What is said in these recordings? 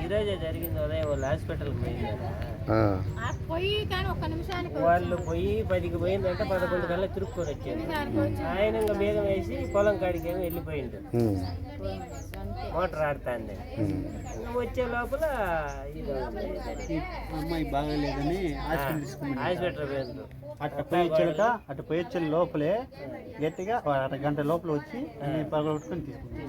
ఈరోజే జరిగింది. ఉదయం వాళ్ళు హాస్పిటల్కి పోయిందా, వాళ్ళు పోయి 10కి పోయిందంటే 11 కల్లా తిరుక్కొని వచ్చారు. ఆయన ఇంకా బేగం వేసి పొలం కాడికి ఏమో వెళ్ళిపోయిండు, మోటార్ ఆడుతాంది. వచ్చే లోపల అమ్మాయి బాగాలేదని హాస్పిటల్ పోయింది. అటు పోయొచ్చే లోపలే గట్టిగా అరగంట లోపల వచ్చి అన్ని పగలగొట్టుకొని తీసుకుంటాం.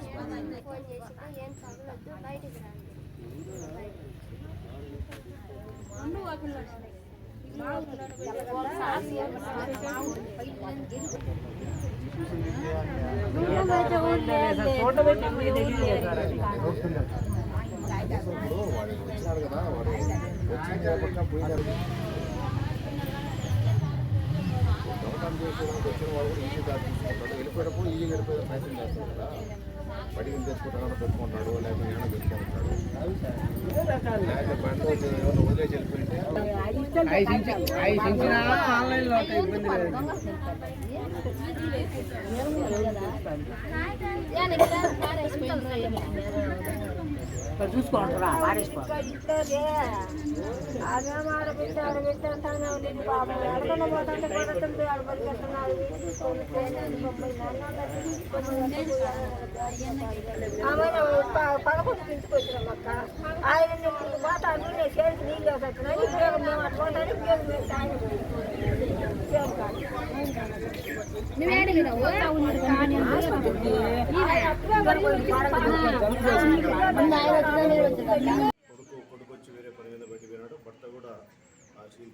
వెళ్ళిపోయేటప్పుడు ఈజీ గడిపోయే ప్రయత్నం చేస్తాడు కదా, బడికి తెచ్చుకుంటాడు పెట్టుకుంటాడు, లేకపోతే ఏమైనా పెట్టుకుంటాడు, లేకపోతే బండి ఎవరు వదిలేసి వెళ్ళిపోయింటే ఆన్లైన్లో ఇబ్బంది లేదు. చూసుకుంటారా పదకొండు తీసుకొచ్చినాం అక్క. ఆయన పోతాను నేను చేసి నీళ్ళు వేస్తున్నాను, ఉపయోగం మేము అట్టుకుంటాను, ఉపయోగం మేము సాయం కొడుకు వచ్చి వేరే పని మీద బయటికి పోయినాడు. భర్త కూడా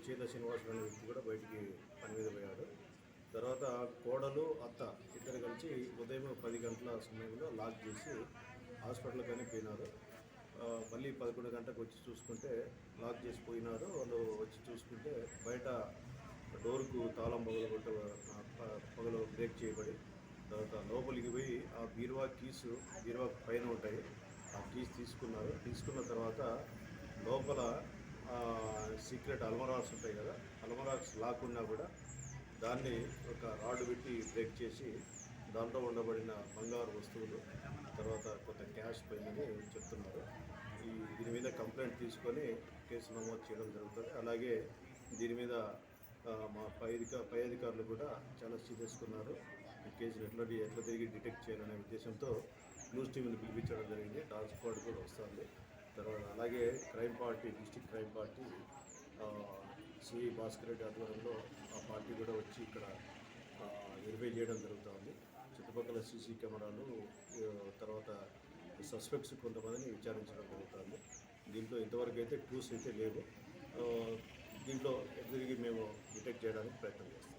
చేత శ్రీనివాసులు అనే వ్యక్తి కూడా బయటికి పని మీద పోయాడు. తర్వాత కోడలు అత్త ఇద్దరు కలిసి ఉదయం 10 గంటల సమయంలో లాక్ చేసి హాస్పిటల్కి అని పోయినారు. మళ్ళీ 11 గంటలకు వచ్చి చూసుకుంటే లాక్ చేసి పోయినారు. వాళ్ళు వచ్చి చూసుకుంటే బయట డోర్కు తాళం పగలు బ్రేక్ చేయబడి, తర్వాత లోపలికి పోయి ఆ బీరువా పైన ఉంటాయి, ఆ కీస్ తీసుకున్నారు. తీసుకున్న తర్వాత లోపల సీక్రెట్ అల్మరాక్స్ ఉంటాయి కదా, అల్మరాక్స్ లాక్ ఉన్నా కూడా దాన్ని ఒక రాడ్ పెట్టి బ్రేక్ చేసి దాంట్లో ఉండబడిన బంగారు వస్తువులు, తర్వాత కొంత క్యాష్ పోయిందని చెప్తున్నారు. దీని మీద కంప్లైంట్ తీసుకొని కేసు నమోదు చేయడం జరుగుతుంది. అలాగే దీని మీద మా పై అధికారులు కూడా చాలా తీసుకున్నారు. ఈ కేసులు ఎట్లా తిరిగి డిటెక్ట్ చేయాలనే ఉద్దేశంతో న్యూస్ టీవీని పిలిపించడం జరిగింది. డాగ్ స్క్వాడ్ కూడా వస్తుంది. తర్వాత అలాగే district crime party CI Bhaskar Reddy ఆధ్వర్యంలో ఆ పార్టీ కూడా వచ్చి ఇక్కడ వెరిఫై చేయడం జరుగుతుంది. చుట్టుపక్కల సీసీ కెమెరాలు, తర్వాత సస్పెక్ట్స్ కొంతమందిని విచారించడం జరుగుతుంది. దీంట్లో ఇంతవరకు అయితే క్లూస్ అయితే లేవు. దీంట్లో తిరిగి మేము డిటెక్ట్ చేయడానికి ప్రయత్నం చేస్తాం.